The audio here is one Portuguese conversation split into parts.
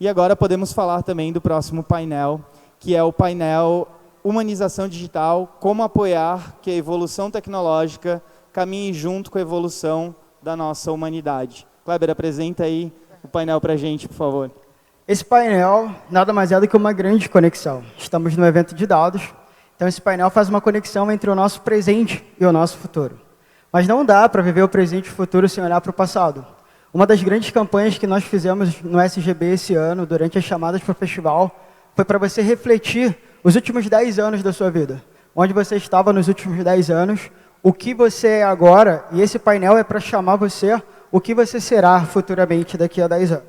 E agora podemos falar também do próximo painel, que é o painel Humanização Digital, como apoiar que a evolução tecnológica caminhe junto com a evolução da nossa humanidade. Kleber, apresenta aí o painel para a gente, por favor. Esse painel nada mais é do que uma grande conexão. Estamos no evento de dados, então esse painel faz uma conexão entre o nosso presente e o nosso futuro. Mas não dá para viver o presente e o futuro sem olhar para o passado. Uma das grandes campanhas que nós fizemos no SGB esse ano, durante as chamadas para o festival, foi para você refletir os últimos 10 anos da sua vida. Onde você estava nos últimos 10 anos, o que você é agora, e esse painel é para chamar você o que você será futuramente daqui a 10 anos.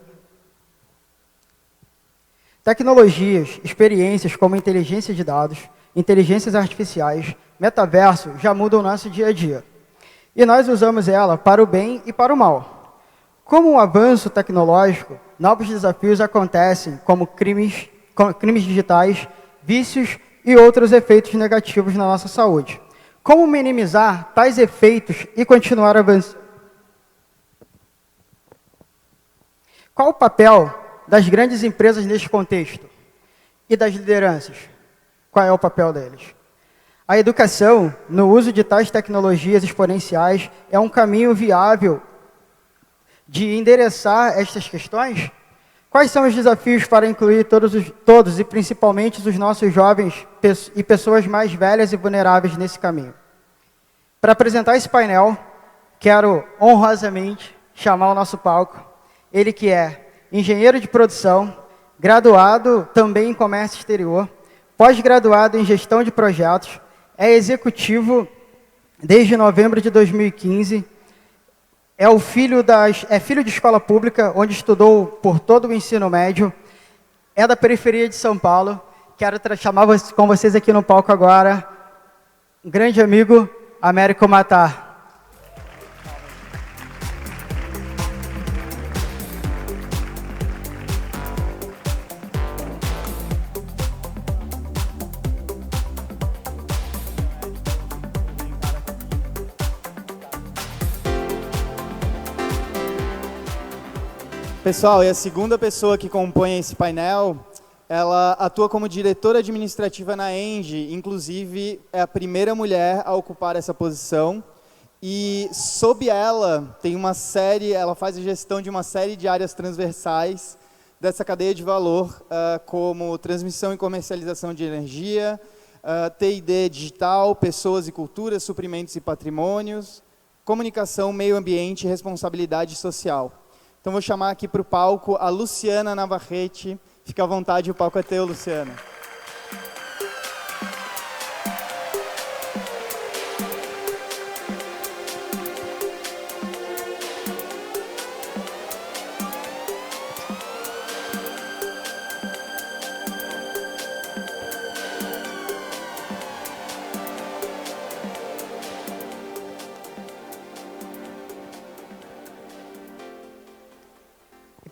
Tecnologias, experiências como inteligência de dados, inteligências artificiais, metaverso, já mudam o nosso dia a dia. E nós usamos ela para o bem e para o mal. Com o avanço tecnológico, novos desafios acontecem, como crimes digitais, vícios e outros efeitos negativos na nossa saúde. Como minimizar tais efeitos e continuar avançando? Qual o papel das grandes empresas neste contexto? E das lideranças? Qual é o papel deles? A educação, no uso de tais tecnologias exponenciais, é um caminho viável de endereçar estas questões? Quais são os desafios para incluir todos e principalmente os nossos jovens e pessoas mais velhas e vulneráveis nesse caminho? Para apresentar esse painel, quero honrosamente chamar ao nosso palco ele que é engenheiro de produção, graduado também em comércio exterior, pós-graduado em gestão de projetos, é executivo desde novembro de 2015, é filho de escola pública, onde estudou por todo o ensino médio, é da periferia de São Paulo. Quero chamar com vocês aqui no palco agora, um grande amigo, Américo Matar. Pessoal, e a segunda pessoa que compõe esse painel, ela atua como diretora administrativa na Engie, inclusive é a primeira mulher a ocupar essa posição, e sob ela tem uma série, ela faz a gestão de uma série de áreas transversais dessa cadeia de valor, como transmissão e comercialização de energia, T&D digital, pessoas e culturas, suprimentos e patrimônios, comunicação, meio ambiente e responsabilidade social. Então, vou chamar aqui para o palco a Luciana Navarrete. Fica à vontade, o palco é teu, Luciana.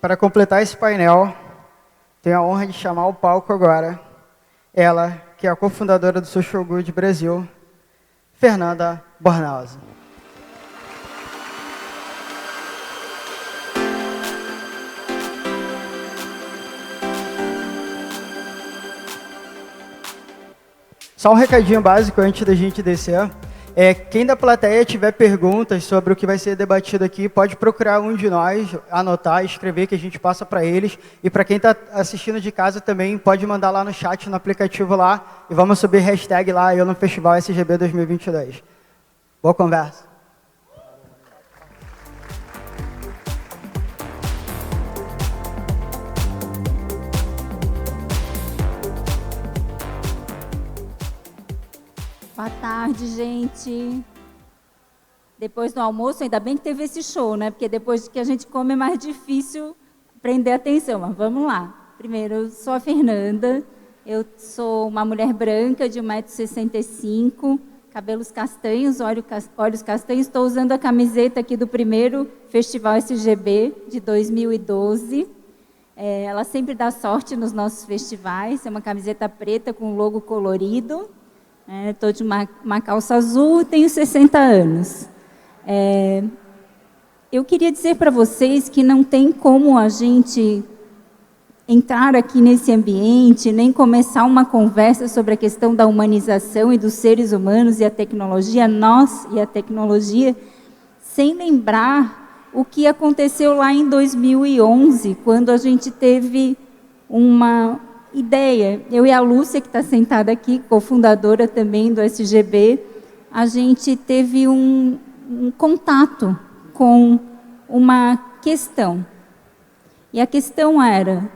Para completar esse painel, tenho a honra de chamar ao palco agora ela, que é a cofundadora do Social Good Brasil, Fernanda Bornhausen. Só um recadinho básico antes da gente descer. Quem da plateia tiver perguntas sobre o que vai ser debatido aqui, pode procurar um de nós, anotar, escrever, que a gente passa para eles. E para quem está assistindo de casa também, pode mandar lá no chat, no aplicativo lá, e vamos subir hashtag lá, eu no Festival SGB 2022. Boa conversa. Boa tarde, gente. Depois do almoço, ainda bem que teve esse show, né? Porque depois que a gente come é mais difícil prender atenção, mas vamos lá. Primeiro, eu sou a Fernanda, eu sou uma mulher branca de 1,65 m, cabelos castanhos, olhos castanhos. Estou usando a camiseta aqui do primeiro Festival SGB de 2012. Ela sempre dá sorte nos nossos festivais, é uma camiseta preta com logo colorido. Estou de uma calça azul e tenho 60 anos. Eu queria dizer para vocês que não tem como a gente entrar aqui nesse ambiente, nem começar uma conversa sobre a questão da humanização e dos seres humanos e a tecnologia, nós e a tecnologia, sem lembrar o que aconteceu lá em 2011, quando a gente teve uma ideia. Eu e a Lúcia, que está sentada aqui, cofundadora também do SGB, a gente teve um contato com uma questão. E a questão era: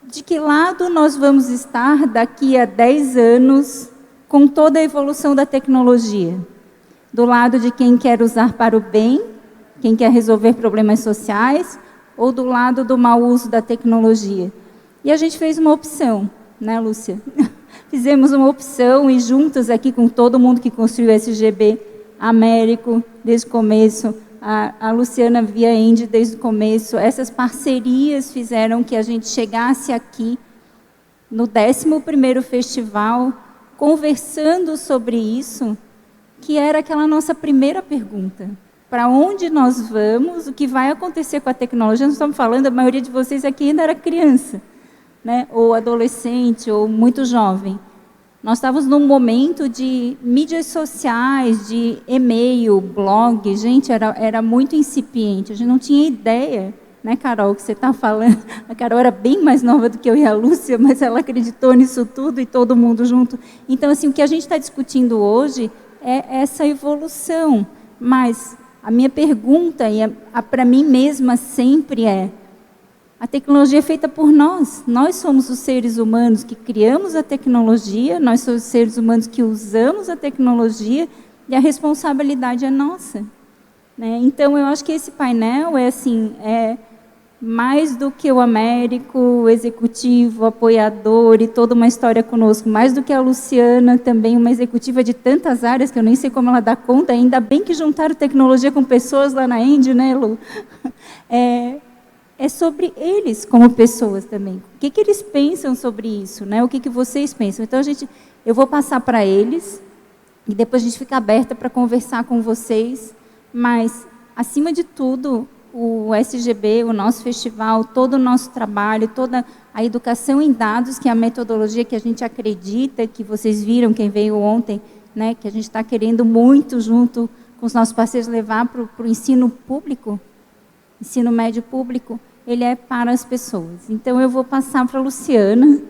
de que lado nós vamos estar daqui a 10 anos com toda a evolução da tecnologia? Do lado de quem quer usar para o bem, quem quer resolver problemas sociais, ou do lado do mau uso da tecnologia? E a gente fez uma opção, né, Lúcia? Fizemos uma opção e juntas aqui com todo mundo que construiu o SGB, Américo, desde o começo, a Luciana Via Ende desde o começo, essas parcerias fizeram que a gente chegasse aqui no 11º festival, conversando sobre isso, que era aquela nossa primeira pergunta. Para onde nós vamos? O que vai acontecer com a tecnologia? Nós estamos falando, a maioria de vocês aqui ainda era criança, né? Ou adolescente, ou muito jovem. Nós estávamos num momento de mídias sociais, de e-mail, blog. Gente, era muito incipiente. A gente não tinha ideia, né, Carol, que você está falando. A Carol era bem mais nova do que eu e a Lúcia, mas ela acreditou nisso tudo e todo mundo junto. Então, assim, o que a gente está discutindo hoje é essa evolução. Mas a minha pergunta, e para mim mesma sempre é: a tecnologia é feita por nós. Nós somos os seres humanos que criamos a tecnologia, nós somos os seres humanos que usamos a tecnologia, e a responsabilidade é nossa, né? Então, eu acho que esse painel é mais do que o Américo, o executivo, o apoiador e toda uma história conosco, mais do que a Luciana, também uma executiva de tantas áreas, que eu nem sei como ela dá conta, ainda bem que juntaram tecnologia com pessoas lá na Ende, né, Lu? É sobre eles como pessoas também. O que eles pensam sobre isso, né? O que vocês pensam? Então, eu vou passar para eles, e depois a gente fica aberta para conversar com vocês, mas, acima de tudo, o SGB, o nosso festival, todo o nosso trabalho, toda a educação em dados, que é a metodologia que a gente acredita, que vocês viram, quem veio ontem, né, que a gente está querendo muito, junto com os nossos parceiros, levar para o ensino público, ensino médio público, ele é para as pessoas. Então, eu vou passar para a Luciana,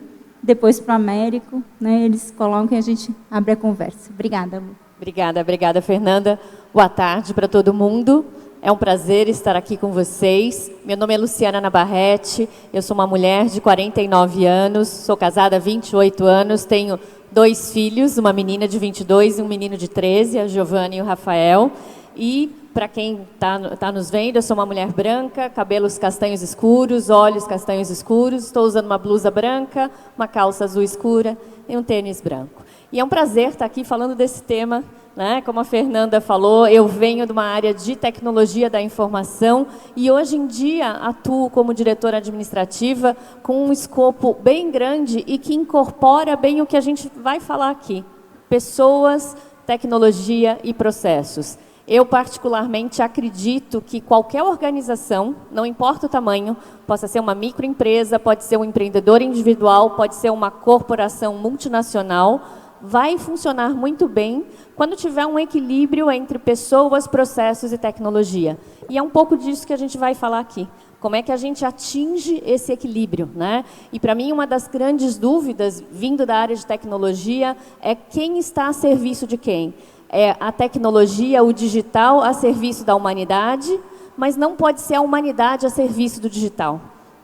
depois para o Américo, né, eles colocam e a gente abre a conversa. Obrigada, Lu. Obrigada, Fernanda. Boa tarde para todo mundo. É um prazer estar aqui com vocês. Meu nome é Luciana Navarrete, eu sou uma mulher de 49 anos, sou casada há 28 anos, tenho 2 filhos, uma menina de 22 e um menino de 13, a Giovana e o Rafael. E, para quem está nos vendo, eu sou uma mulher branca, cabelos castanhos escuros, olhos castanhos escuros, estou usando uma blusa branca, uma calça azul escura e um tênis branco. E é um prazer estar aqui falando desse tema, né? Como a Fernanda falou, eu venho de uma área de tecnologia da informação e hoje em dia atuo como diretora administrativa com um escopo bem grande e que incorpora bem o que a gente vai falar aqui: pessoas, tecnologia e processos. Eu, particularmente, acredito que qualquer organização, não importa o tamanho, possa ser uma microempresa, pode ser um empreendedor individual, pode ser uma corporação multinacional, vai funcionar muito bem quando tiver um equilíbrio entre pessoas, processos e tecnologia. E é um pouco disso que a gente vai falar aqui. Como é que a gente atinge esse equilíbrio, né? E, para mim, uma das grandes dúvidas, vindo da área de tecnologia, é quem está a serviço de quem. É a tecnologia, o digital, a serviço da humanidade, mas não pode ser a humanidade a serviço do digital.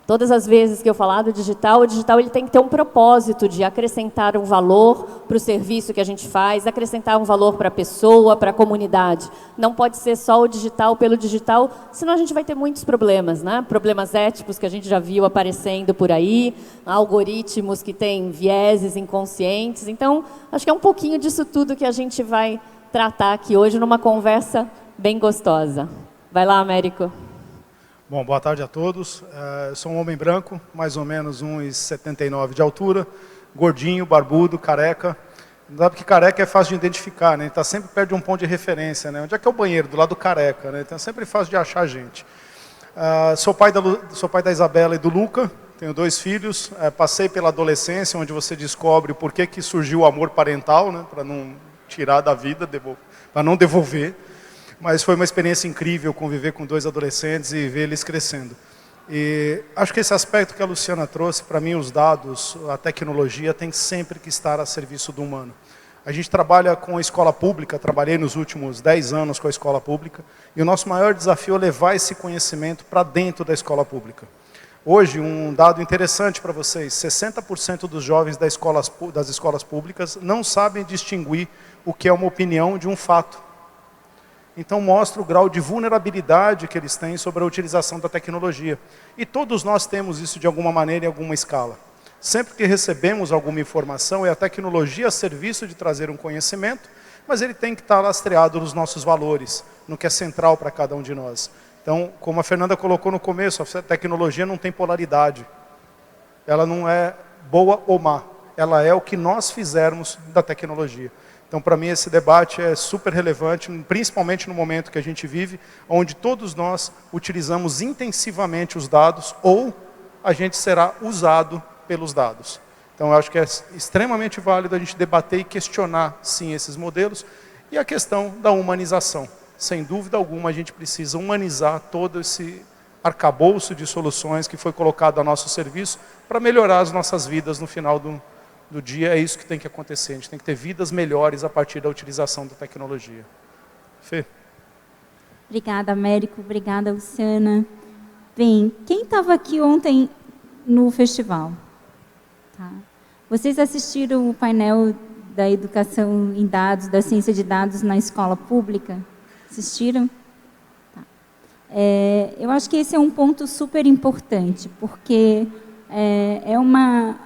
Todas as vezes que eu falar do digital, o digital ele tem que ter um propósito de acrescentar um valor para o serviço que a gente faz, acrescentar um valor para a pessoa, para a comunidade. Não pode ser só o digital pelo digital, senão a gente vai ter muitos problemas, né? Problemas éticos que a gente já viu aparecendo por aí, algoritmos que têm vieses inconscientes. Então, acho que é um pouquinho disso tudo que a gente vai tratar aqui hoje numa conversa bem gostosa. Vai lá, Américo. Bom, boa tarde a todos. Eu sou um homem branco, mais ou menos 1,79 de altura, gordinho, barbudo, careca. Não sabe que careca é fácil de identificar, né? Está sempre perto de um ponto de referência, né? Onde é que é o banheiro? Do lado do careca, né? Então é sempre fácil de achar a gente. Sou pai da Isabela e do Luca, tenho 2 filhos, passei pela adolescência, onde você descobre por que surgiu o amor parental, né, para não tirar da vida, para não devolver. Mas foi uma experiência incrível conviver com 2 adolescentes e ver eles crescendo. E acho que esse aspecto que a Luciana trouxe, para mim os dados, a tecnologia tem sempre que estar a serviço do humano. A gente trabalha com a escola pública, trabalhei nos últimos 10 anos com a escola pública, e o nosso maior desafio é levar esse conhecimento para dentro da escola pública. Hoje, um dado interessante para vocês, 60% dos jovens das escolas públicas não sabem distinguir o que é uma opinião de um fato. Então mostra o grau de vulnerabilidade que eles têm sobre a utilização da tecnologia. E todos nós temos isso de alguma maneira, em alguma escala. Sempre que recebemos alguma informação, é a tecnologia a serviço de trazer um conhecimento, mas ele tem que estar lastreado nos nossos valores, no que é central para cada um de nós. Então, como a Fernanda colocou no começo, a tecnologia não tem polaridade. Ela não é boa ou má. Ela é o que nós fizermos da tecnologia. Então, para mim, esse debate é super relevante, principalmente no momento que a gente vive, onde todos nós utilizamos intensivamente os dados ou a gente será usado pelos dados. Então, eu acho que é extremamente válido a gente debater e questionar, sim, esses modelos. E a questão da humanização. Sem dúvida alguma, a gente precisa humanizar todo esse arcabouço de soluções que foi colocado a nosso serviço para melhorar as nossas vidas no final do dia. É isso que tem que acontecer. A gente tem que ter vidas melhores a partir da utilização da tecnologia. Fê? Obrigada, Américo. Obrigada, Luciana. Bem, quem estava aqui ontem no festival? Tá. Vocês assistiram o painel da educação em dados, da ciência de dados na escola pública? Assistiram? Tá. Eu acho que esse é um ponto super importante, porque é uma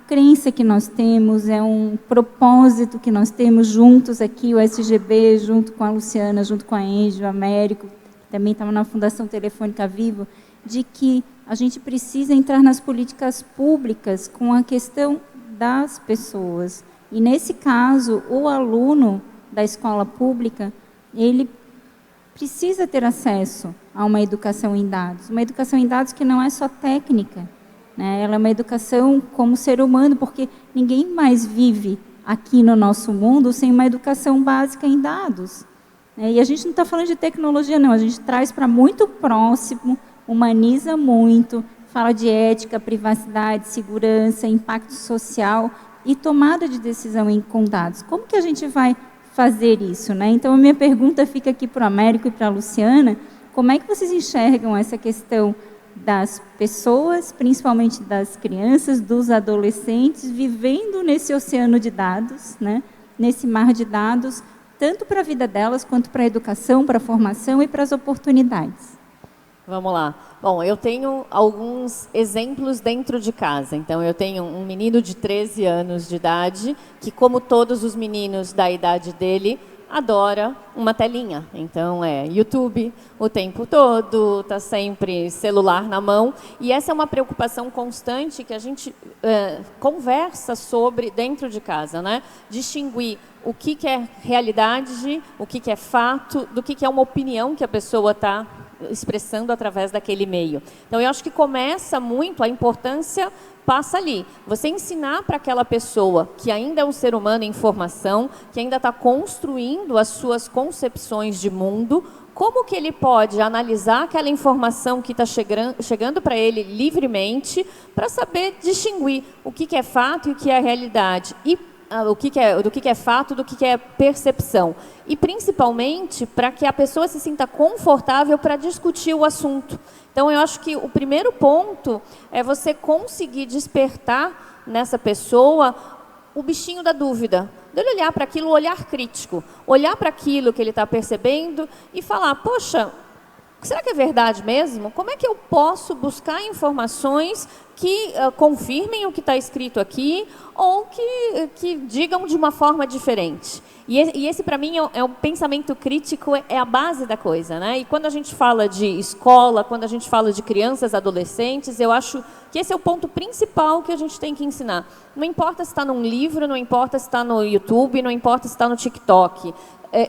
crença que nós temos, é um propósito que nós temos juntos aqui, o SGB, junto com a Luciana, junto com a Engie, o Américo, que também estava na Fundação Telefônica Vivo, de que a gente precisa entrar nas políticas públicas com a questão das pessoas. E, nesse caso, o aluno da escola pública, ele precisa ter acesso a uma educação em dados que não é só técnica, né? Ela é uma educação como ser humano, porque ninguém mais vive aqui no nosso mundo sem uma educação básica em dados. E a gente não está falando de tecnologia, não, a gente traz para muito próximo, humaniza muito, fala de ética, privacidade, segurança, impacto social e tomada de decisão com dados. Como que a gente vai fazer isso, né? Então, a minha pergunta fica aqui para o Américo e para a Luciana: como é que vocês enxergam essa questão das pessoas, principalmente das crianças, dos adolescentes, vivendo nesse oceano de dados, né? Nesse mar de dados, tanto para a vida delas, quanto para a educação, para a formação e para as oportunidades? Vamos lá. Bom, eu tenho alguns exemplos dentro de casa. Então, eu tenho um menino de 13 anos de idade, que, como todos os meninos da idade dele, adora uma telinha. Então, é YouTube o tempo todo, está sempre celular na mão. E essa é uma preocupação constante que a gente conversa sobre dentro de casa, né? Distinguir o que é realidade, o que é fato, do que é uma opinião que a pessoa está expressando através daquele meio. Então, eu acho que começa muito, a importância passa ali. Você ensinar para aquela pessoa que ainda é um ser humano em formação, que ainda está construindo as suas concepções de mundo, como que ele pode analisar aquela informação que está chegando para ele livremente, para saber distinguir o que é fato e o que é realidade, e do que é fato, do que é percepção. E, principalmente, para que a pessoa se sinta confortável para discutir o assunto. Então, eu acho que o primeiro ponto é você conseguir despertar nessa pessoa o bichinho da dúvida. Dele olhar para aquilo, olhar crítico. Olhar para aquilo que ele está percebendo e falar: poxa, será que é verdade mesmo? Como é que eu posso buscar informações que confirmem o que está escrito aqui ou que digam de uma forma diferente? E esse, para mim, é um pensamento crítico, é a base da coisa, né? E quando a gente fala de escola, quando a gente fala de crianças, adolescentes, eu acho que esse é o ponto principal que a gente tem que ensinar. Não importa se está num livro, não importa se está no YouTube, não importa se está no TikTok.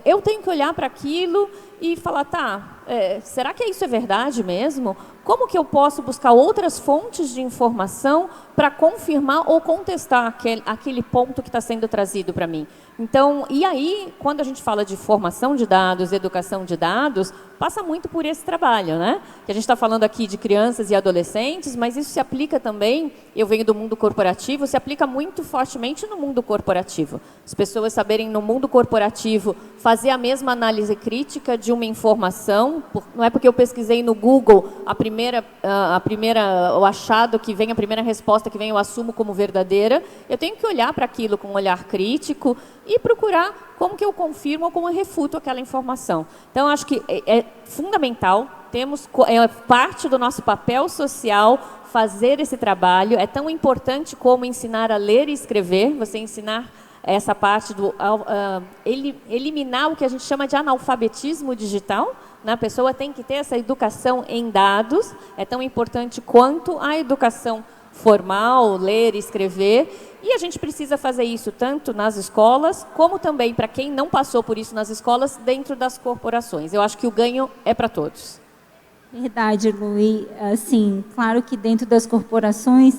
eu tenho que olhar para aquilo e falar, tá, será que isso é verdade mesmo? Como que eu posso buscar outras fontes de informação para confirmar ou contestar aquele ponto que está sendo trazido para mim? Então, e aí, quando a gente fala de formação de dados, educação de dados, passa muito por esse trabalho, né? Que a gente está falando aqui de crianças e adolescentes, mas isso se aplica também, eu venho do mundo corporativo, se aplica muito fortemente no mundo corporativo. As pessoas saberem, no mundo corporativo, fazer a mesma análise crítica de uma informação, não é porque eu pesquisei no Google o achado que vem, a primeira resposta que vem, eu assumo como verdadeira. Eu tenho que olhar para aquilo com um olhar crítico e procurar como que eu confirmo ou como eu refuto aquela informação. Então, acho que é fundamental, é parte do nosso papel social fazer esse trabalho. É tão importante como ensinar a ler e escrever, você ensinar essa parte do eliminar o que a gente chama de analfabetismo digital. A pessoa tem que ter essa educação em dados, é tão importante quanto a educação formal, ler e escrever, e a gente precisa fazer isso tanto nas escolas, como também, para quem não passou por isso nas escolas, dentro das corporações. Eu acho que o ganho é para todos. Verdade, Lu. E, assim, claro que dentro das corporações,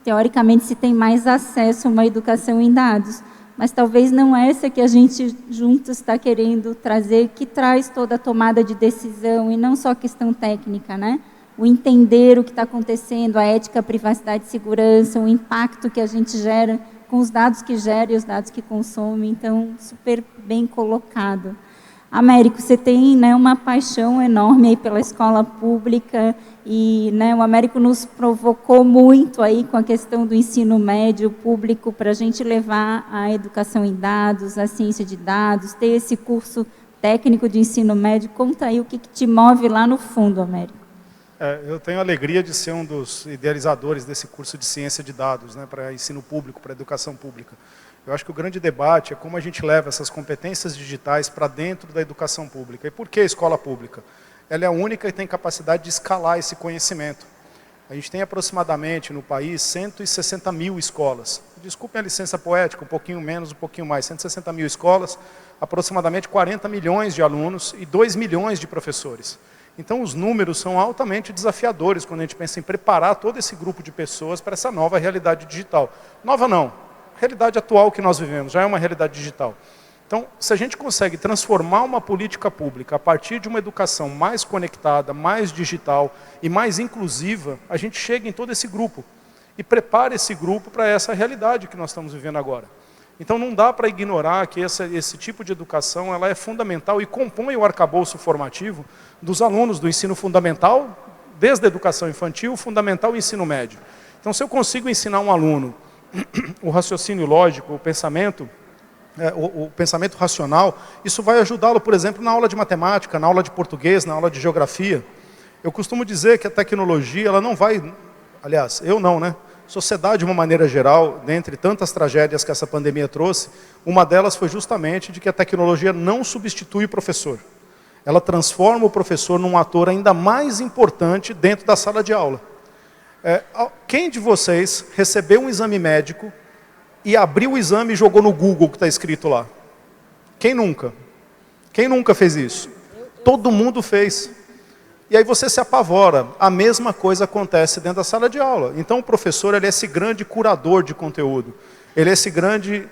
teoricamente, se tem mais acesso a uma educação em dados, mas talvez não essa que a gente juntos está querendo trazer, que traz toda a tomada de decisão, e não só a questão técnica, né? O entender o que está acontecendo, a ética, a privacidade e segurança, o impacto que a gente gera com os dados que gera e os dados que consome. Então, super bem colocado. Américo, você tem, né, uma paixão enorme aí pela escola pública e, né, o Américo nos provocou muito aí com a questão do ensino médio público para a gente levar a educação em dados, a ciência de dados, ter esse curso técnico de ensino médio. Conta aí o que te move lá no fundo, Américo. Eu tenho a alegria de ser um dos idealizadores desse curso de ciência de dados, né, para ensino público, para educação pública. Eu acho que o grande debate é como a gente leva essas competências digitais para dentro da educação pública. E por que a escola pública? Ela é a única que tem capacidade de escalar esse conhecimento. A gente tem aproximadamente no país 160 mil escolas. Desculpem a licença poética, um pouquinho menos, um pouquinho mais. 160 mil escolas, aproximadamente 40 milhões de alunos e 2 milhões de professores. Então os números são altamente desafiadores quando a gente pensa em preparar todo esse grupo de pessoas para essa nova realidade digital. Nova não, realidade atual que nós vivemos, já é uma realidade digital. Então, se a gente consegue transformar uma política pública a partir de uma educação mais conectada, mais digital e mais inclusiva, a gente chega em todo esse grupo e prepara esse grupo para essa realidade que nós estamos vivendo agora. Então não dá para ignorar que esse tipo de educação ela é fundamental e compõe o arcabouço formativo dos alunos do ensino fundamental, desde a educação infantil, fundamental e ensino médio. Então se eu consigo ensinar um aluno o raciocínio lógico, o pensamento racional, isso vai ajudá-lo, por exemplo, na aula de matemática, na aula de português, na aula de geografia. Eu costumo dizer que a tecnologia, ela não vai, aliás, eu não, né? Sociedade, de uma maneira geral, dentre tantas tragédias que essa pandemia trouxe, uma delas foi justamente de que a tecnologia não substitui o professor. Ela transforma o professor num ator ainda mais importante dentro da sala de aula. Quem de vocês recebeu um exame médico e abriu o exame e jogou no Google o que está escrito lá? Quem nunca? Quem nunca fez isso? Todo mundo fez. E aí você se apavora. A mesma coisa acontece dentro da sala de aula. Então o professor ele é esse grande curador de conteúdo. Ele é esse grande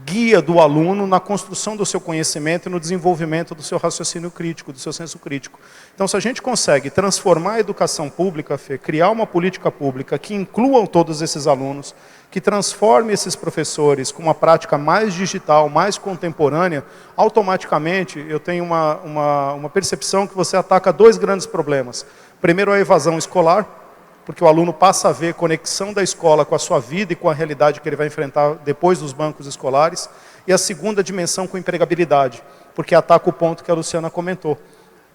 guia do aluno na construção do seu conhecimento e no desenvolvimento do seu raciocínio crítico, do seu senso crítico. Então, se a gente consegue transformar a educação pública, Fê, criar uma política pública que inclua todos esses alunos, que transforme esses professores com uma prática mais digital, mais contemporânea, automaticamente eu tenho uma percepção que você ataca dois grandes problemas. Primeiro, a evasão escolar, porque o aluno passa a ver conexão da escola com a sua vida e com a realidade que ele vai enfrentar depois dos bancos escolares. E a segunda dimensão com empregabilidade, porque ataca o ponto que a Luciana comentou.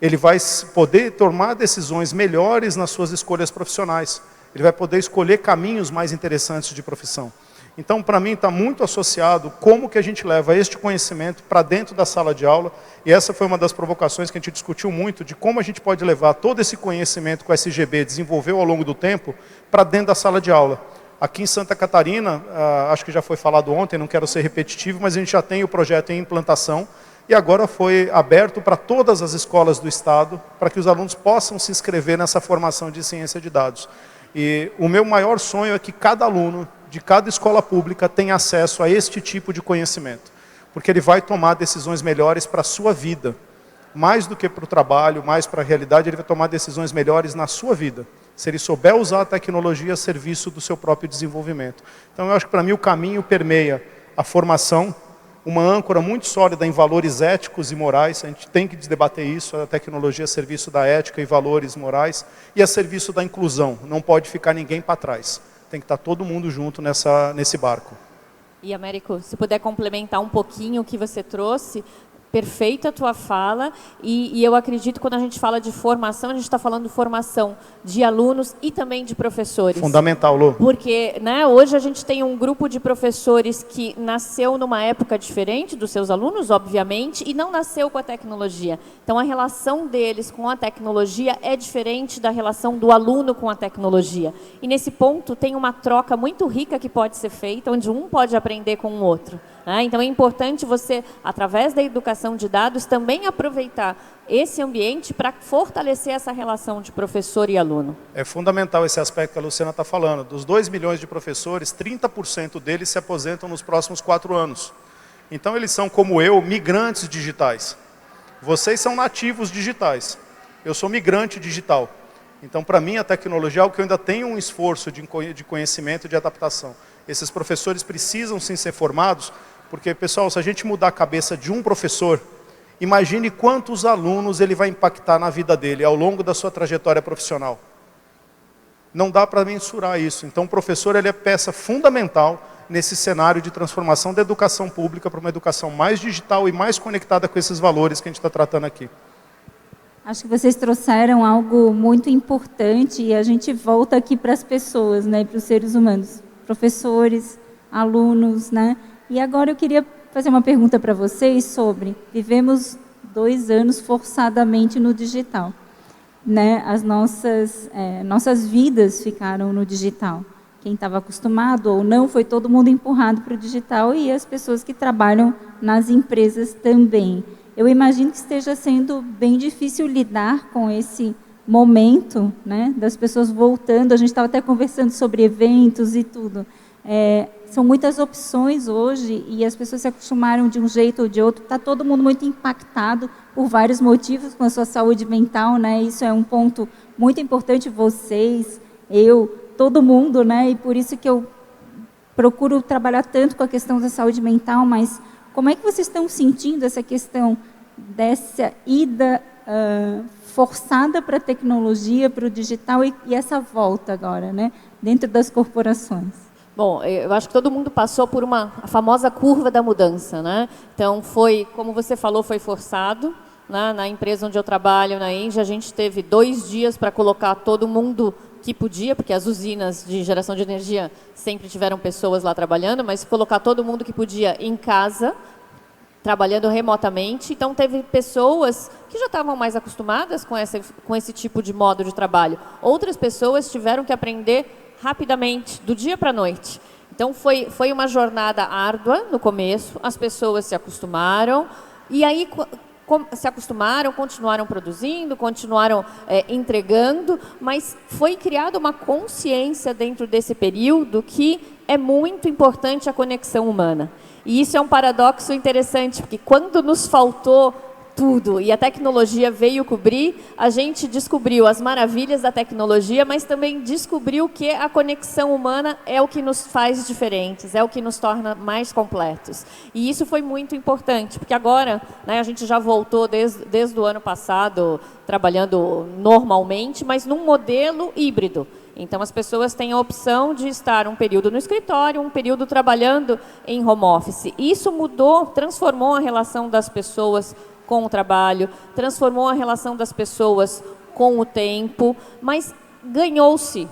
Ele vai poder tomar decisões melhores nas suas escolhas profissionais. Ele vai poder escolher caminhos mais interessantes de profissão. Então, para mim, está muito associado como que a gente leva este conhecimento para dentro da sala de aula. E essa foi uma das provocações que a gente discutiu muito, de como a gente pode levar todo esse conhecimento que o SGB desenvolveu ao longo do tempo para dentro da sala de aula. Aqui em Santa Catarina, acho que já foi falado ontem, não quero ser repetitivo, mas a gente já tem o projeto em implantação, e agora foi aberto para todas as escolas do Estado, para que os alunos possam se inscrever nessa formação de ciência de dados. E o meu maior sonho é que cada aluno de cada escola pública tenha acesso a este tipo de conhecimento, porque ele vai tomar decisões melhores para a sua vida. Mais do que para o trabalho, mais para a realidade, ele vai tomar decisões melhores na sua vida, se ele souber usar a tecnologia a serviço do seu próprio desenvolvimento. Então, eu acho que, para mim, o caminho permeia a formação, uma âncora muito sólida em valores éticos e morais, a gente tem que debater isso, a tecnologia a serviço da ética e valores morais, e a serviço da inclusão, não pode ficar ninguém para trás, tem que estar todo mundo junto nesse barco. E, Américo, se puder complementar um pouquinho o que você trouxe, perfeita a tua fala, e eu acredito que quando a gente fala de formação, a gente está falando de formação de alunos e também de professores. Fundamental, Lu. Porque, né, hoje a gente tem um grupo de professores que nasceu numa época diferente dos seus alunos, obviamente, e não nasceu com a tecnologia. Então, a relação deles com a tecnologia é diferente da relação do aluno com a tecnologia. E, nesse ponto, tem uma troca muito rica que pode ser feita, onde um pode aprender com o outro. Então, é importante você, através da educação de dados, também aproveitar esse ambiente para fortalecer essa relação de professor e aluno. É fundamental esse aspecto que a Luciana está falando. Dos 2 milhões de professores, 30% deles se aposentam nos próximos 4 anos. Então, eles são, como eu, migrantes digitais. Vocês são nativos digitais. Eu sou migrante digital. Então, para mim, a tecnologia é algo que eu ainda tenho um esforço de conhecimento e de adaptação. Esses professores precisam sim ser formados, porque, pessoal, se a gente mudar a cabeça de um professor, imagine quantos alunos ele vai impactar na vida dele ao longo da sua trajetória profissional. Não dá para mensurar isso. Então, o professor ele é peça fundamental nesse cenário de transformação da educação pública para uma educação mais digital e mais conectada com esses valores que a gente está tratando aqui. Acho que vocês trouxeram algo muito importante e a gente volta aqui para as pessoas, né, para os seres humanos, professores, alunos, né? E agora eu queria fazer uma pergunta para vocês sobre, vivemos 2 anos forçadamente no digital, né? As nossas vidas ficaram no digital. Quem estava acostumado ou não, foi todo mundo empurrado para o digital e as pessoas que trabalham nas empresas também. Eu imagino que esteja sendo bem difícil lidar com esse momento, né, das pessoas voltando. A gente estava até conversando sobre eventos e tudo. São muitas opções hoje e as pessoas se acostumaram de um jeito ou de outro. Está todo mundo muito impactado por vários motivos com a sua saúde mental, né? Isso é um ponto muito importante. Vocês, eu, todo mundo, né? E por isso que eu procuro trabalhar tanto com a questão da saúde mental. Mas como é que vocês estão sentindo essa questão dessa ida forçada para a tecnologia, para o digital e essa volta agora, né? Dentro das corporações? Bom, eu acho que todo mundo passou por a famosa curva da mudança, né? Então, foi, como você falou, foi forçado. Né? Na empresa onde eu trabalho, na Engie, a gente teve 2 dias para colocar todo mundo que podia, porque as usinas de geração de energia sempre tiveram pessoas lá trabalhando, mas colocar todo mundo que podia em casa, trabalhando remotamente. Então, teve pessoas que já estavam mais acostumadas com esse tipo de modo de trabalho. Outras pessoas tiveram que aprender rapidamente, do dia para a noite. Então, foi uma jornada árdua no começo, as pessoas se acostumaram, e aí se acostumaram, continuaram produzindo, continuaram entregando, mas foi criada uma consciência dentro desse período que é muito importante a conexão humana. E isso é um paradoxo interessante, porque quando nos faltou tudo e a tecnologia veio cobrir, a gente descobriu as maravilhas da tecnologia, mas também descobriu que a conexão humana é o que nos faz diferentes, é o que nos torna mais completos. E isso foi muito importante, porque agora, né, a gente já voltou desde o ano passado trabalhando normalmente, mas num modelo híbrido. Então, as pessoas têm a opção de estar um período no escritório, um período trabalhando em home office. Isso mudou, transformou a relação das pessoas com o trabalho, transformou a relação das pessoas com o tempo, mas ganhou-se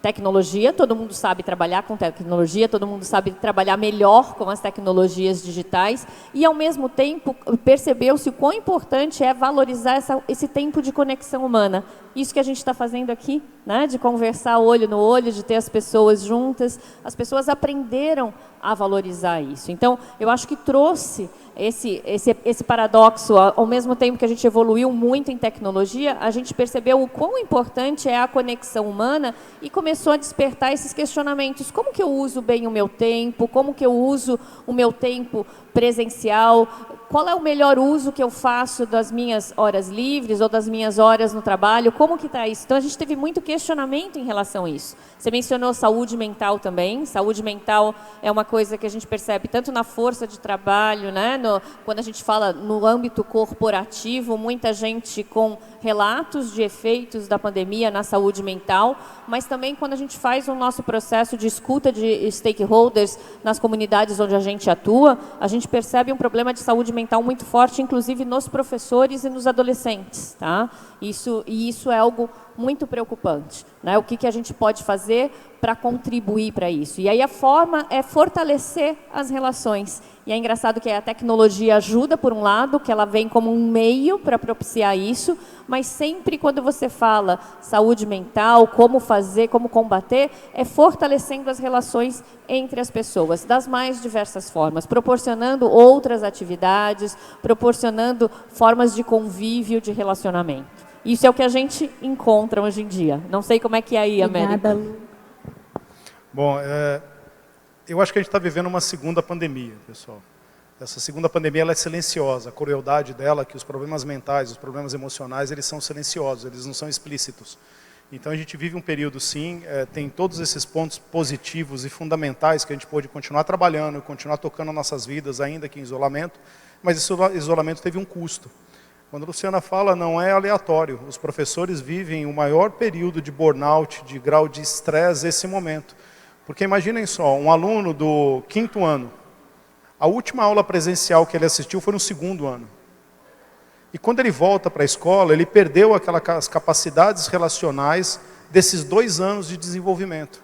tecnologia, todo mundo sabe trabalhar com tecnologia, todo mundo sabe trabalhar melhor com as tecnologias digitais e, ao mesmo tempo, percebeu-se o quão importante é valorizar esse tempo de conexão humana Isso que a gente está fazendo aqui, né, de conversar olho no olho, de ter as pessoas juntas, as pessoas aprenderam a valorizar isso. Então, eu acho que trouxe esse paradoxo, ao mesmo tempo que a gente evoluiu muito em tecnologia, a gente percebeu o quão importante é a conexão humana e começou a despertar esses questionamentos. Como que eu uso bem o meu tempo? Como que eu uso o meu tempo presencial? Qual é o melhor uso que eu faço das minhas horas livres ou das minhas horas no trabalho? Como que está isso? Então, a gente teve muito questionamento em relação a isso. Você mencionou saúde mental também. Saúde mental é uma coisa que a gente percebe tanto na força de trabalho, né? Quando a gente fala no âmbito corporativo, muita gente com relatos de efeitos da pandemia na saúde mental, mas também quando a gente faz o nosso processo de escuta de stakeholders nas comunidades onde a gente atua, a gente percebe um problema de saúde mental muito forte, inclusive nos professores e nos adolescentes, tá? Isso é algo muito preocupante, né? O que a gente pode fazer para contribuir para isso? E aí a forma é fortalecer as relações. E é engraçado que a tecnologia ajuda, por um lado, que ela vem como um meio para propiciar isso, mas sempre quando você fala saúde mental, como fazer, como combater, é fortalecendo as relações entre as pessoas, das mais diversas formas, proporcionando outras atividades, proporcionando formas de convívio, de relacionamento. Isso é o que a gente encontra hoje em dia. Não sei como é que é aí, América. Obrigada, Lu. Bom, eu acho que a gente está vivendo uma segunda pandemia, pessoal. Essa segunda pandemia ela é silenciosa. A crueldade dela é que os problemas mentais, os problemas emocionais, eles são silenciosos, eles não são explícitos. Então a gente vive um período, sim, tem todos esses pontos positivos e fundamentais que a gente pode continuar trabalhando, continuar tocando nossas vidas, ainda que em isolamento, mas esse isolamento teve um custo. Quando a Luciana fala, não é aleatório. Os professores vivem o maior período de burnout, de grau de estresse nesse momento. Porque imaginem só, um aluno do 5º ano, a última aula presencial que ele assistiu foi no 2º ano. E quando ele volta para a escola, ele perdeu aquelas capacidades relacionais desses 2 anos de desenvolvimento.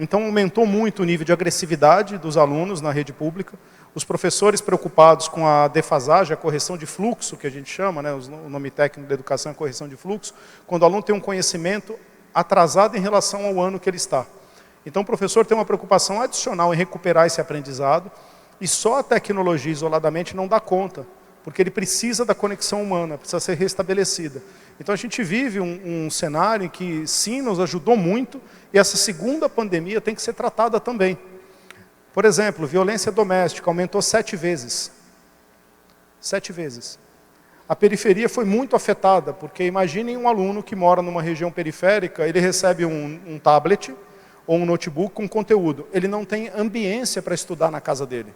Então aumentou muito o nível de agressividade dos alunos na rede pública, os professores preocupados com a defasagem, a correção de fluxo, que a gente chama, né, o nome técnico da educação é correção de fluxo, quando o aluno tem um conhecimento atrasado em relação ao ano que ele está. Então o professor tem uma preocupação adicional em recuperar esse aprendizado, e só a tecnologia isoladamente não dá conta, porque ele precisa da conexão humana, precisa ser restabelecida. Então a gente vive um cenário em que sim, nos ajudou muito, e essa segunda pandemia tem que ser tratada também. Por exemplo, violência doméstica aumentou 7 vezes. 7 vezes. A periferia foi muito afetada, porque imaginem um aluno que mora numa região periférica, ele recebe um tablet ou um notebook com conteúdo. Ele não tem ambiência para estudar na casa dele.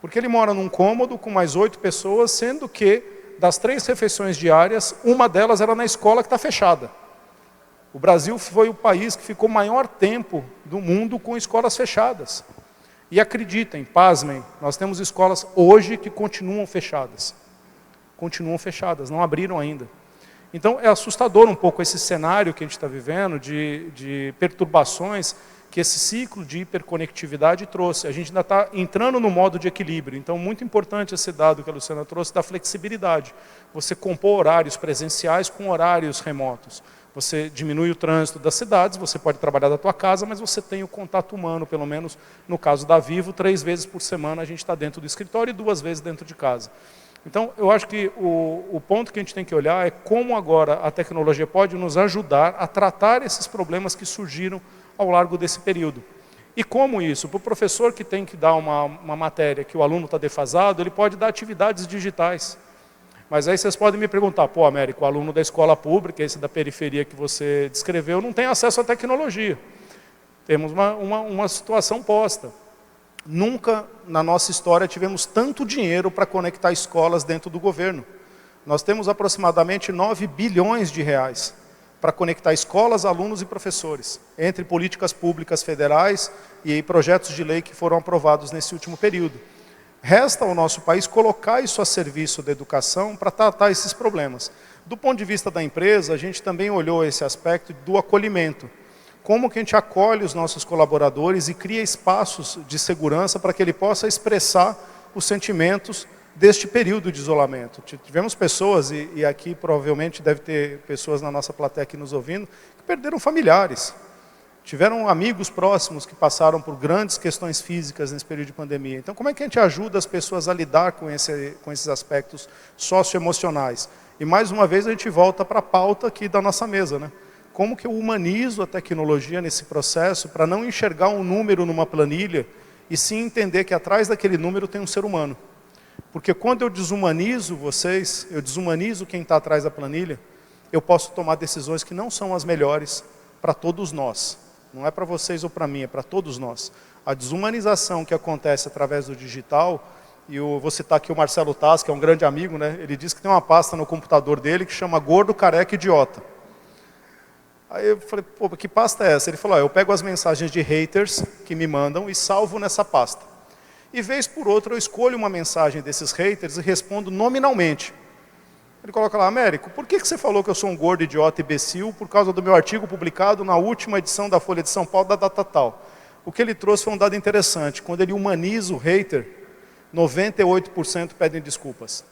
Porque ele mora num cômodo com mais 8 pessoas, sendo que das 3 refeições diárias, uma delas era na escola que está fechada. O Brasil foi o país que ficou maior tempo do mundo com escolas fechadas. E acreditem, pasmem, nós temos escolas hoje que continuam fechadas. Continuam fechadas, não abriram ainda. Então é assustador um pouco esse cenário que a gente está vivendo de perturbações que esse ciclo de hiperconectividade trouxe. A gente ainda está entrando no modo de equilíbrio. Então muito importante esse dado que a Luciana trouxe da flexibilidade. Você compor horários presenciais com horários remotos. Você diminui o trânsito das cidades, você pode trabalhar da tua casa, mas você tem o contato humano, pelo menos no caso da Vivo, 3 vezes por semana a gente está dentro do escritório e 2 vezes dentro de casa. Então, eu acho que o ponto que a gente tem que olhar é como agora a tecnologia pode nos ajudar a tratar esses problemas que surgiram ao largo desse período. E como isso? Para o professor que tem que dar uma matéria que o aluno está defasado, ele pode dar atividades digitais. Mas aí vocês podem me perguntar, pô, Américo, o aluno da escola pública, esse da periferia que você descreveu, não tem acesso à tecnologia. Temos uma situação posta. Nunca na nossa história tivemos tanto dinheiro para conectar escolas dentro do governo. Nós temos aproximadamente 9 bilhões de reais para conectar escolas, alunos e professores, entre políticas públicas federais e projetos de lei que foram aprovados nesse último período. Resta ao nosso país colocar isso a serviço da educação para tratar esses problemas. Do ponto de vista da empresa, a gente também olhou esse aspecto do acolhimento. Como que a gente acolhe os nossos colaboradores e cria espaços de segurança para que ele possa expressar os sentimentos deste período de isolamento. Tivemos pessoas, e aqui provavelmente deve ter pessoas na nossa plateia aqui nos ouvindo, que perderam familiares. Tiveram amigos próximos que passaram por grandes questões físicas nesse período de pandemia. Então, como é que a gente ajuda as pessoas a lidar com esses aspectos socioemocionais? E, mais uma vez, a gente volta para a pauta aqui da nossa mesa, né? Como que eu humanizo a tecnologia nesse processo para não enxergar um número numa planilha e sim entender que atrás daquele número tem um ser humano. Porque quando eu desumanizo vocês, eu desumanizo quem está atrás da planilha, eu posso tomar decisões que não são as melhores para todos nós. Não é para vocês ou para mim, é para todos nós. A desumanização que acontece através do digital, e eu vou citar aqui o Marcelo Taz, que é um grande amigo, né? Ele disse que tem uma pasta no computador dele que chama Gordo, Careca, Idiota. Aí eu falei, pô, que pasta é essa? Ele falou, eu pego as mensagens de haters que me mandam e salvo nessa pasta. E vez por outra eu escolho uma mensagem desses haters e respondo nominalmente. Ele coloca lá, Américo, por que você falou que eu sou um gordo, idiota e imbecil por causa do meu artigo publicado na última edição da Folha de São Paulo da data tal? O que ele trouxe foi um dado interessante. Quando ele humaniza o hater, 98% pedem desculpas.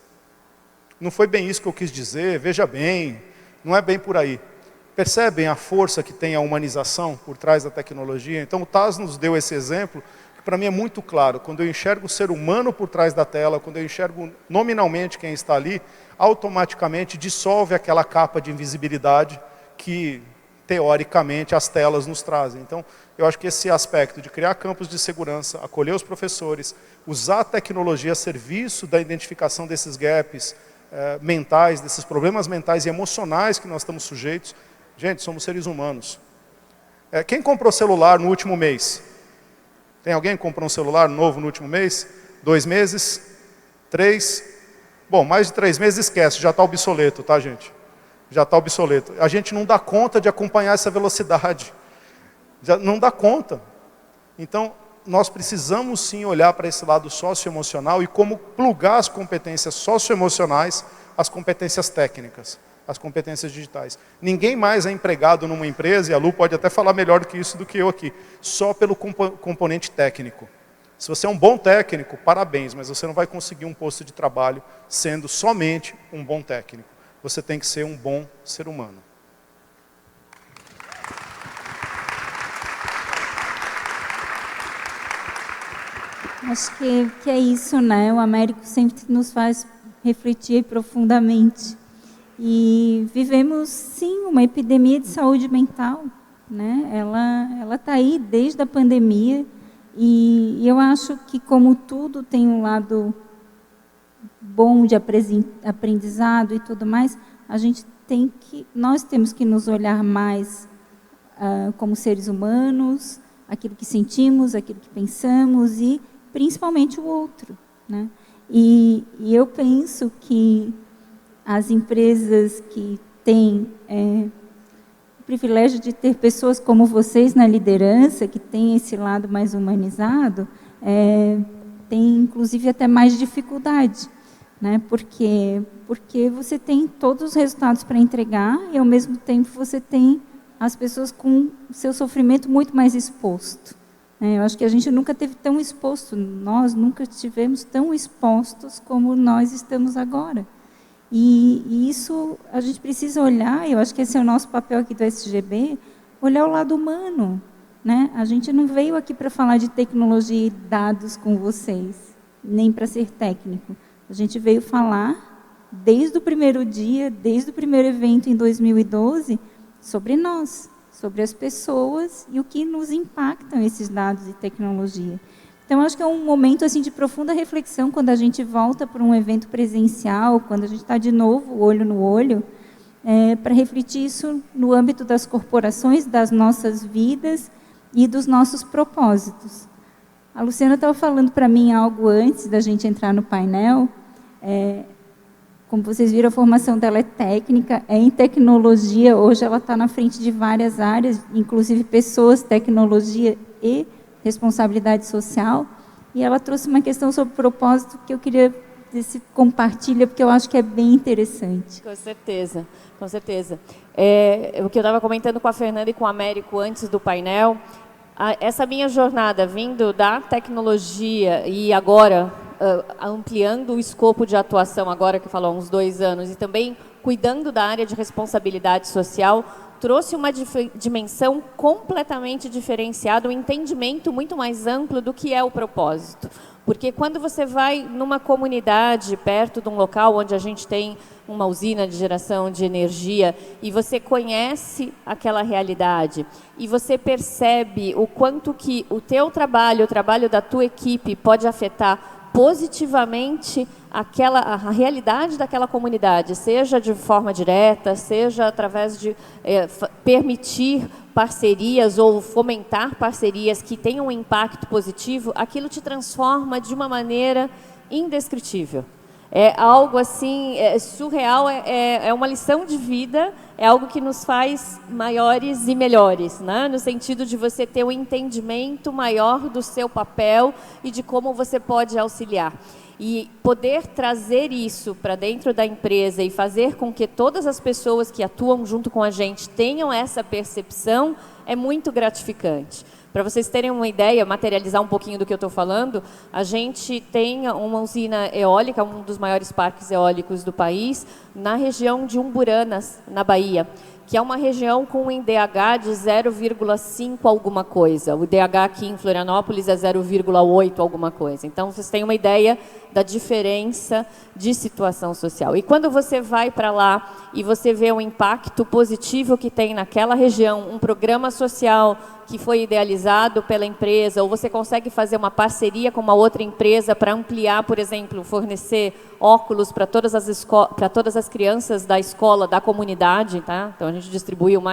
Não foi bem isso que eu quis dizer, veja bem, não é bem por aí. Percebem a força que tem a humanização por trás da tecnologia? Então o Taz nos deu esse exemplo, que para mim é muito claro. Quando eu enxergo o ser humano por trás da tela, quando eu enxergo nominalmente quem está ali, automaticamente dissolve aquela capa de invisibilidade que, teoricamente, as telas nos trazem. Então, eu acho que esse aspecto de criar campos de segurança, acolher os professores, usar a tecnologia a serviço da identificação desses gaps mentais, desses problemas mentais e emocionais que nós estamos sujeitos. Gente, somos seres humanos. Quem comprou celular no último mês? Tem alguém que comprou um celular novo no último mês? 2 meses? 3? Bom, mais de 3 meses esquece, já está obsoleto, tá, gente? Já está obsoleto. A gente não dá conta de acompanhar essa velocidade. Já não dá conta. Então, nós precisamos sim olhar para esse lado socioemocional e como plugar as competências socioemocionais às competências técnicas, às competências digitais. Ninguém mais é empregado numa empresa, e a Lu pode até falar melhor do que isso do que eu aqui, só pelo componente técnico. Se você é um bom técnico, parabéns, mas você não vai conseguir um posto de trabalho sendo somente um bom técnico. Você tem que ser um bom ser humano. Acho que é isso, né? O Américo sempre nos faz refletir profundamente. E vivemos, sim, uma epidemia de saúde mental, né? Ela está aí desde a pandemia. E eu acho que, como tudo tem um lado bom de aprendizado e tudo mais, nós temos que nos olhar mais como seres humanos, aquilo que sentimos, aquilo que pensamos e, principalmente, o outro, né? E eu penso que as empresas que têm o privilégio de ter pessoas como vocês na liderança, que têm esse lado mais humanizado, tem inclusive até mais dificuldade, né? Porque você tem todos os resultados para entregar e ao mesmo tempo você tem as pessoas com o seu sofrimento muito mais exposto. Eu acho que a gente nunca teve tão exposto, nós nunca estivemos tão expostos como nós estamos agora. E isso a gente precisa olhar, eu acho que esse é o nosso papel aqui do SGB, olhar o lado humano, né? A gente não veio aqui para falar de tecnologia e dados com vocês, nem para ser técnico. A gente veio falar, desde o primeiro dia, desde o primeiro evento em 2012, sobre nós, sobre as pessoas e o que nos impactam esses dados e tecnologia. Então, acho que é um momento assim, de profunda reflexão quando a gente volta para um evento presencial, quando a gente está de novo, olho no olho, para refletir isso no âmbito das corporações, das nossas vidas e dos nossos propósitos. A Luciana estava falando para mim algo antes da gente entrar no painel. Como vocês viram, a formação dela é técnica, é em tecnologia. Hoje ela está na frente de várias áreas, inclusive pessoas, tecnologia e responsabilidade social, e ela trouxe uma questão sobre propósito que eu queria que se compartilha, porque eu acho que é bem interessante. Com certeza, com certeza. O que eu estava comentando com a Fernanda e com o Américo antes do painel, essa minha jornada vindo da tecnologia e agora ampliando o escopo de atuação, agora que falou há uns 2 anos, e também cuidando da área de responsabilidade social, trouxe uma dimensão completamente diferenciada, um entendimento muito mais amplo do que é o propósito. Porque quando você vai numa comunidade, perto de um local onde a gente tem uma usina de geração de energia, e você conhece aquela realidade, e você percebe o quanto que o teu trabalho, o trabalho da tua equipe pode afetar positivamente a realidade daquela comunidade, seja de forma direta, seja através de permitir parcerias ou fomentar parcerias que tenham um impacto positivo, aquilo te transforma de uma maneira indescritível. É algo assim, surreal, é uma lição de vida, é algo que nos faz maiores e melhores, né? No sentido de você ter um entendimento maior do seu papel e de como você pode auxiliar. E poder trazer isso para dentro da empresa e fazer com que todas as pessoas que atuam junto com a gente tenham essa percepção é muito gratificante. Para vocês terem uma ideia, materializar um pouquinho do que eu estou falando, a gente tem uma usina eólica, um dos maiores parques eólicos do país, na região de Umburanas, na Bahia, que é uma região com um IDH de 0,5 alguma coisa. O IDH aqui em Florianópolis é 0,8 alguma coisa. Então, vocês têm uma ideia da diferença de situação social. E quando você vai para lá e você vê o impacto positivo que tem naquela região, um programa social que foi idealizado pela empresa, ou você consegue fazer uma parceria com uma outra empresa para ampliar, por exemplo, fornecer óculos para todas as crianças da escola, da comunidade, tá? Então a gente distribuiu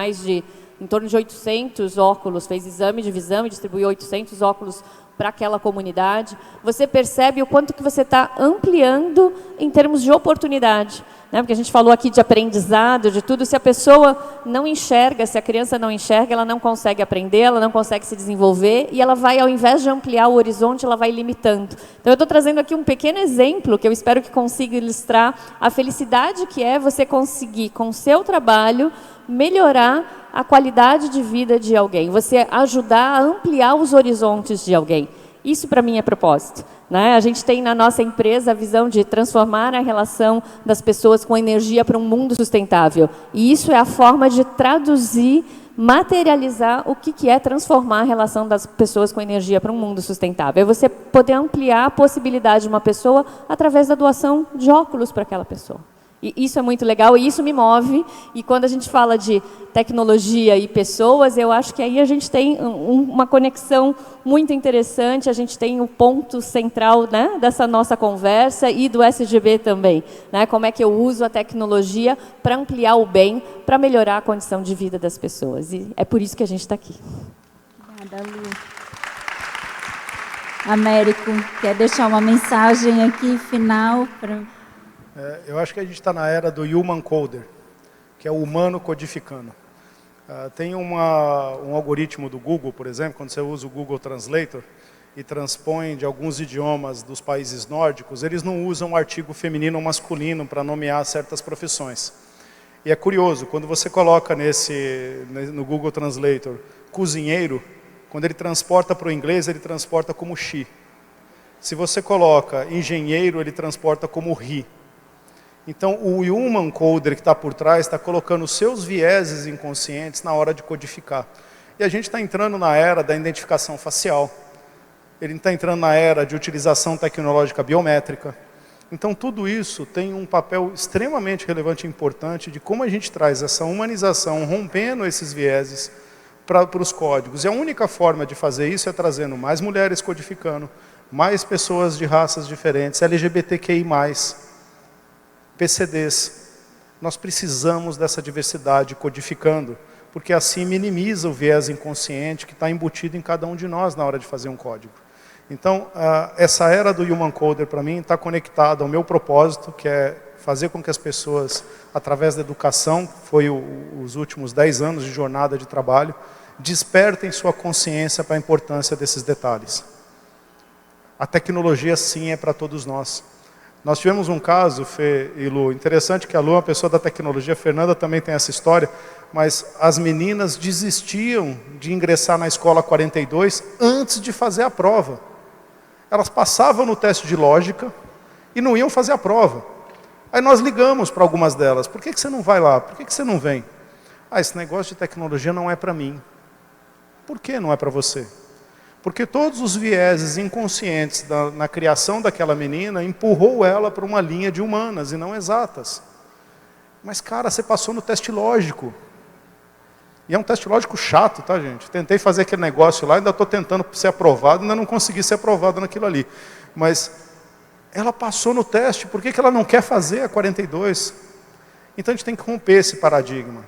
em torno de 800 óculos, fez exame de visão e distribuiu 800 óculos para aquela comunidade. Você percebe o quanto que você está ampliando em termos de oportunidade, né? Porque a gente falou aqui de aprendizado, de tudo. Se a pessoa não enxerga, se a criança não enxerga, ela não consegue aprender, ela não consegue se desenvolver, e ela vai, ao invés de ampliar o horizonte, ela vai limitando. Então, eu estou trazendo aqui um pequeno exemplo, que eu espero que consiga ilustrar a felicidade que é você conseguir, com o seu trabalho, melhorar a qualidade de vida de alguém, você ajudar a ampliar os horizontes de alguém. Isso, para mim, é propósito, né? A gente tem na nossa empresa a visão de transformar a relação das pessoas com energia para um mundo sustentável. E isso é a forma de traduzir, materializar o que é transformar a relação das pessoas com energia para um mundo sustentável. É você poder ampliar a possibilidade de uma pessoa através da doação de óculos para aquela pessoa. E isso é muito legal, e isso me move. E quando a gente fala de tecnologia e pessoas, eu acho que aí a gente tem uma conexão muito interessante, a gente tem o ponto central, né, dessa nossa conversa e do SGB também, né? Como é que eu uso a tecnologia para ampliar o bem, para melhorar a condição de vida das pessoas. E é por isso que a gente está aqui. Obrigada, Lu. Américo, quer deixar uma mensagem aqui final para... Eu acho que a gente está na era do Human Coder, que é o humano codificando. Tem um algoritmo do Google, por exemplo, quando você usa o Google Translator e transpõe de alguns idiomas dos países nórdicos, eles não usam artigo feminino ou masculino para nomear certas profissões. E é curioso, quando você coloca no Google Translator cozinheiro, quando ele transporta para o inglês, ele transporta como she. Se você coloca engenheiro, ele transporta como he. Então, o human coder que está por trás está colocando os seus vieses inconscientes na hora de codificar. E a gente está entrando na era da identificação facial. Ele está entrando na era de utilização tecnológica biométrica. Então, tudo isso tem um papel extremamente relevante e importante de como a gente traz essa humanização, rompendo esses vieses para os códigos. E a única forma de fazer isso é trazendo mais mulheres codificando, mais pessoas de raças diferentes, LGBTQI+, PCDs. Nós precisamos dessa diversidade codificando, porque assim minimiza o viés inconsciente que está embutido em cada um de nós na hora de fazer um código. Então, essa era do Human Coder, para mim, está conectada ao meu propósito, que é fazer com que as pessoas, através da educação, foi os últimos 10 anos de jornada de trabalho, despertem sua consciência para a importância desses detalhes. A tecnologia, sim, é para todos nós. Nós tivemos um caso, Fê e Lu, interessante que a Lu é uma pessoa da tecnologia, a Fernanda também tem essa história, mas as meninas desistiam de ingressar na escola 42 antes de fazer a prova. Elas passavam no teste de lógica e não iam fazer a prova. Aí nós ligamos para algumas delas. Por que você não vai lá? Por que você não vem? Ah, esse negócio de tecnologia não é para mim. Por que não é para você? Porque todos os vieses inconscientes na criação daquela menina empurrou ela para uma linha de humanas e não exatas. Mas, cara, você passou no teste lógico. E é um teste lógico chato, tá, gente? Tentei fazer aquele negócio lá, ainda estou tentando ser aprovado, ainda não consegui ser aprovado naquilo ali. Mas ela passou no teste, por que ela não quer fazer a 42? Então a gente tem que romper esse paradigma.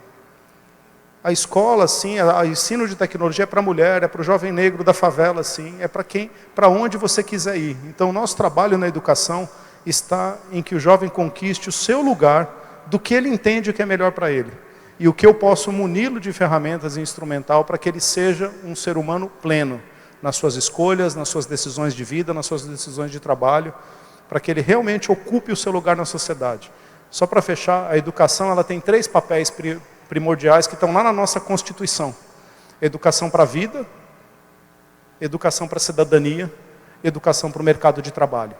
A escola, sim, o ensino de tecnologia é para a mulher, é para o jovem negro da favela, sim, é para onde você quiser ir. Então o nosso trabalho na educação está em que o jovem conquiste o seu lugar do que ele entende que é melhor para ele. E o que eu posso muni-lo de ferramentas e instrumental para que ele seja um ser humano pleno nas suas escolhas, nas suas decisões de vida, nas suas decisões de trabalho, para que ele realmente ocupe o seu lugar na sociedade. Só para fechar, a educação ela tem 3 papéis primordiais que estão lá na nossa Constituição. Educação para a vida, educação para a cidadania, educação para o mercado de trabalho.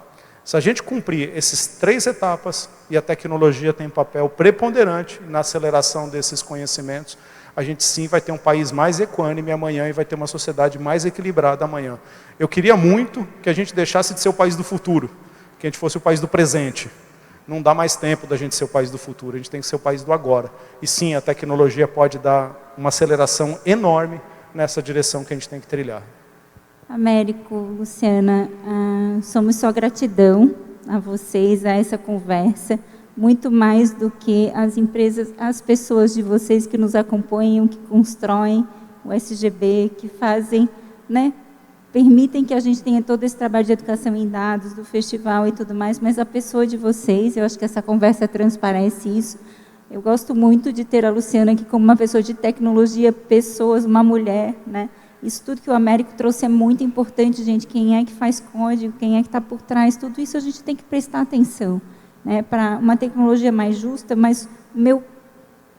Se a gente cumprir essas 3 etapas, e a tecnologia tem um papel preponderante na aceleração desses conhecimentos, a gente sim vai ter um país mais equânime amanhã e vai ter uma sociedade mais equilibrada amanhã. Eu queria muito que a gente deixasse de ser o país do futuro, que a gente fosse o país do presente. Não dá mais tempo da gente ser o país do futuro, a gente tem que ser o país do agora. E sim, a tecnologia pode dar uma aceleração enorme nessa direção que a gente tem que trilhar. Américo, Luciana, somos só gratidão a vocês, a essa conversa, muito mais do que as empresas, as pessoas de vocês que nos acompanham, que constroem o SGB, que fazem, né, permitem que a gente tenha todo esse trabalho de educação em dados, do festival e tudo mais, mas a pessoa de vocês, eu acho que essa conversa transparece isso. Eu gosto muito de ter a Luciana aqui como uma pessoa de tecnologia, pessoas, uma mulher, né? Isso tudo que o Américo trouxe é muito importante, gente. Quem é que faz código, quem é que está por trás, tudo isso a gente tem que prestar atenção, né? Para uma tecnologia mais justa, mas o meu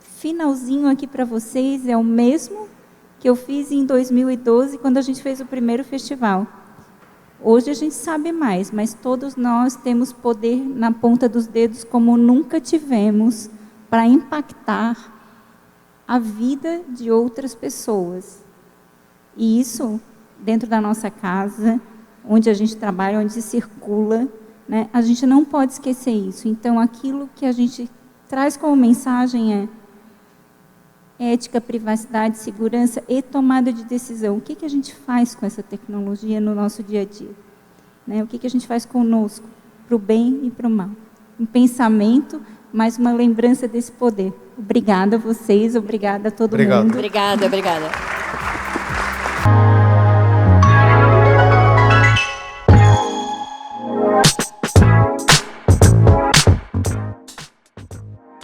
finalzinho aqui para vocês é o mesmo que eu fiz em 2012, quando a gente fez o primeiro festival. Hoje a gente sabe mais, mas todos nós temos poder na ponta dos dedos como nunca tivemos para impactar a vida de outras pessoas. E isso, dentro da nossa casa, onde a gente trabalha, onde circula, né, a gente não pode esquecer isso. Então, aquilo que a gente traz como mensagem é ética, privacidade, segurança e tomada de decisão. O que a gente faz com essa tecnologia no nosso dia a dia? Né? O que a gente faz conosco, para o bem e para o mal? Um pensamento, mais uma lembrança desse poder. Obrigada a vocês, obrigada a todo mundo. Obrigada.